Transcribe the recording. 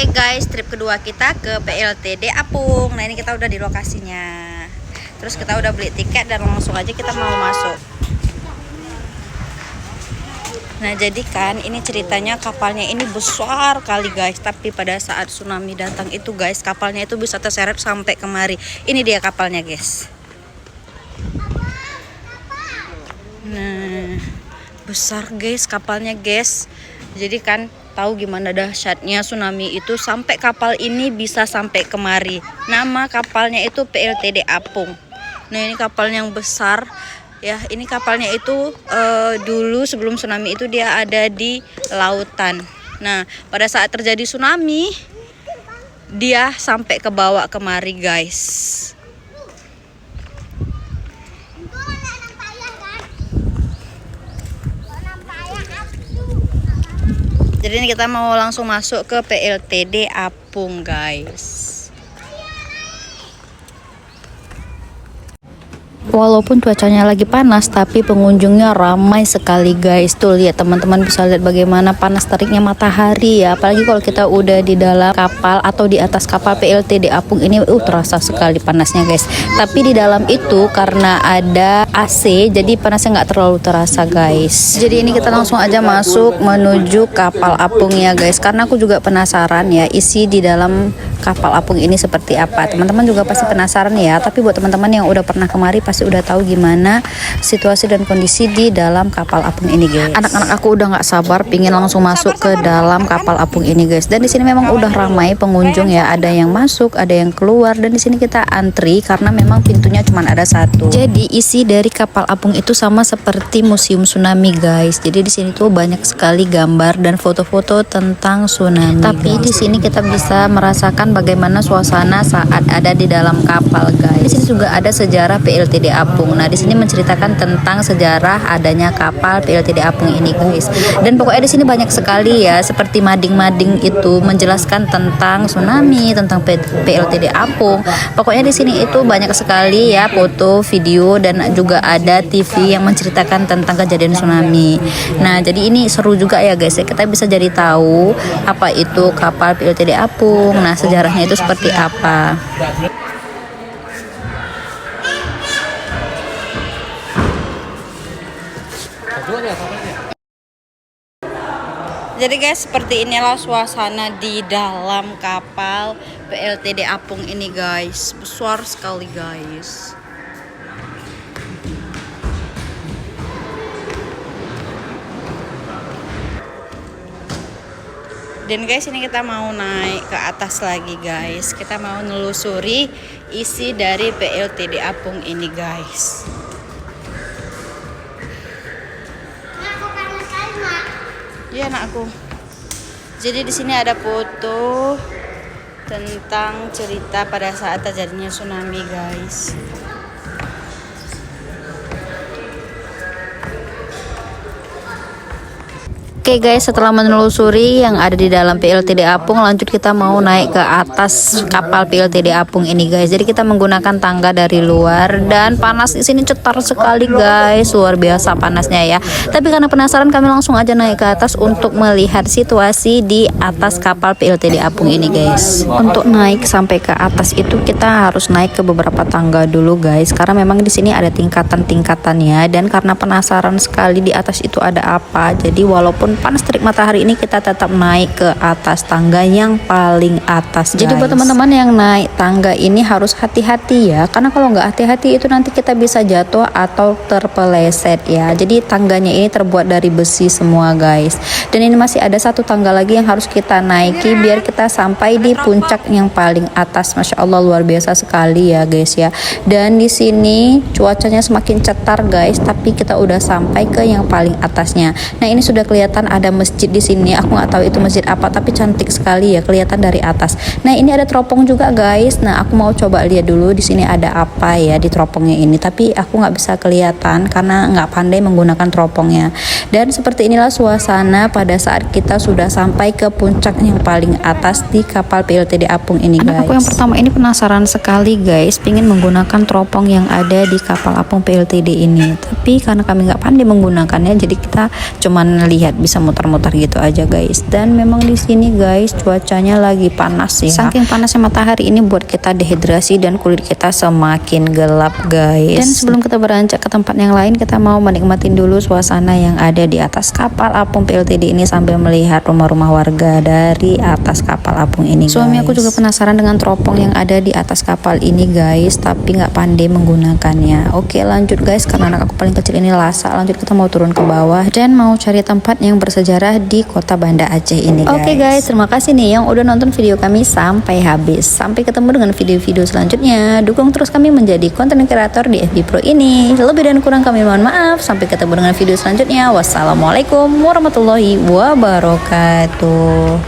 guys, trip kedua kita ke PLTD Apung. Nah ini kita udah di lokasinya. Terus kita udah beli tiket dan langsung aja kita mau masuk. Nah jadi kan ini ceritanya kapalnya ini besar kali guys. Tapi pada saat tsunami datang itu guys, kapalnya itu bisa terseret sampai kemari. Ini dia kapalnya guys. Nah besar guys kapalnya guys. Jadi kan tahu gimana dahsyatnya tsunami itu sampai kapal ini bisa sampai kemari. Nama kapalnya itu PLTD Apung. Nah ini kapal yang besar ya. Ini kapalnya itu dulu sebelum tsunami itu dia ada di lautan. Nah pada saat terjadi tsunami dia sampai ke bawah kemari guys. Jadi ini kita mau langsung masuk ke PLTD Apung guys. Walaupun cuacanya lagi panas, tapi pengunjungnya ramai sekali guys. Tuh lihat teman-teman, bisa lihat bagaimana panas teriknya matahari ya. Apalagi kalau kita udah di dalam kapal atau di atas kapal PLTD Apung ini, terasa sekali panasnya guys. Tapi di dalam itu karena ada AC, jadi panasnya nggak terlalu terasa guys. Jadi ini kita langsung aja masuk menuju kapal Apung ya guys. Karena aku juga penasaran ya isi di dalam kapal Apung ini seperti apa. Teman-teman juga pasti penasaran ya. Tapi buat teman-teman yang udah pernah kemari pasti udah tahu gimana situasi dan kondisi di dalam kapal Apung ini guys. Anak-anak aku udah nggak sabar pingin langsung masuk ke dalam kapal Apung ini guys. Dan di sini memang udah ramai pengunjung ya, ada yang masuk, ada yang keluar, dan di sini kita antri karena memang pintunya cuma ada satu. Jadi isi dari kapal Apung itu sama seperti museum tsunami guys. Jadi di sini tuh banyak sekali gambar dan foto-foto tentang tsunami. Tapi di sini kita bisa merasakan bagaimana suasana saat ada di dalam kapal guys. Di sini juga ada sejarah PLTD Apung. Nah, di sini menceritakan tentang sejarah adanya kapal PLTD Apung ini, guys. Dan pokoknya di sini banyak sekali ya, seperti mading-mading itu menjelaskan tentang tsunami, tentang PLTD Apung. Pokoknya di sini itu banyak sekali ya foto, video, dan juga ada TV yang menceritakan tentang kejadian tsunami. Nah, jadi ini seru juga ya, guys. Kita bisa jadi tahu apa itu kapal PLTD Apung. Nah, sejarahnya itu seperti apa. Jadi guys, seperti inilah suasana di dalam kapal PLTD Apung ini guys. Besar sekali guys. Dan guys, ini kita mau naik ke atas lagi guys. Kita mau nelusuri isi dari PLTD Apung ini guys. Iya anakku. Jadi di sini ada foto tentang cerita pada saat terjadinya tsunami guys. Oke guys, setelah menelusuri yang ada di dalam PLTD Apung, lanjut kita mau naik ke atas kapal PLTD Apung ini guys. Jadi kita menggunakan tangga dari luar dan panas di sini cetar sekali guys, luar biasa panasnya ya. Tapi karena penasaran kami langsung aja naik ke atas untuk melihat situasi di atas kapal PLTD Apung ini guys. Untuk naik sampai ke atas itu kita harus naik ke beberapa tangga dulu guys, karena memang di sini ada tingkatan-tingkatannya. Dan karena penasaran sekali di atas itu ada apa, jadi walaupun panas terik matahari ini kita tetap naik ke atas tangga yang paling atas guys. Jadi buat teman-teman yang naik tangga ini harus hati-hati ya, karena kalau nggak hati-hati itu nanti kita bisa jatuh atau terpeleset ya. Jadi tangganya ini terbuat dari besi semua guys. Dan ini masih ada satu tangga lagi yang harus kita naiki biar kita sampai di puncak yang paling atas. Masya Allah, luar biasa sekali ya guys ya. Dan di sini cuacanya semakin cetar guys, tapi kita udah sampai ke yang paling atasnya. Nah ini sudah kelihatan ada masjid di sini. Aku nggak tahu itu masjid apa, tapi cantik sekali ya, kelihatan dari atas. Nah ini ada teropong juga guys. Nah aku mau coba lihat dulu di sini ada apa ya di teropongnya ini, tapi aku nggak bisa kelihatan karena nggak pandai menggunakan teropongnya. Dan seperti inilah suasana pada saat kita sudah sampai ke puncak yang paling atas di kapal PLTD Apung ini guys. Aku yang pertama ini penasaran sekali guys, pingin menggunakan teropong yang ada di kapal Apung PLTD ini, tapi karena kami nggak pandai menggunakannya, jadi kita cuman lihat bisa muter-muter gitu aja guys. Dan memang di sini guys cuacanya lagi panas ya, saking panasnya matahari ini buat kita dehidrasi dan kulit kita semakin gelap guys. Dan sebelum kita beranjak ke tempat yang lain, kita mau menikmatin dulu suasana yang ada di atas kapal Apung PLTD ini sambil melihat rumah-rumah warga dari atas kapal Apung ini guys. Suami aku juga penasaran dengan teropong yang ada di atas kapal ini guys, tapi nggak pandai menggunakannya. Oke lanjut guys, karena anak aku paling kecil ini lasa, lanjut kita mau turun ke bawah dan mau cari tempat yang bersejarah di kota Banda Aceh ini guys. Oke guys, terima kasih nih yang udah nonton video kami sampai habis. Sampai ketemu dengan video-video selanjutnya. Dukung terus kami menjadi konten kreator di FB Pro ini. Lebih dan kurang kami mohon maaf. Sampai ketemu dengan video selanjutnya. Wassalamualaikum warahmatullahi wabarakatuh.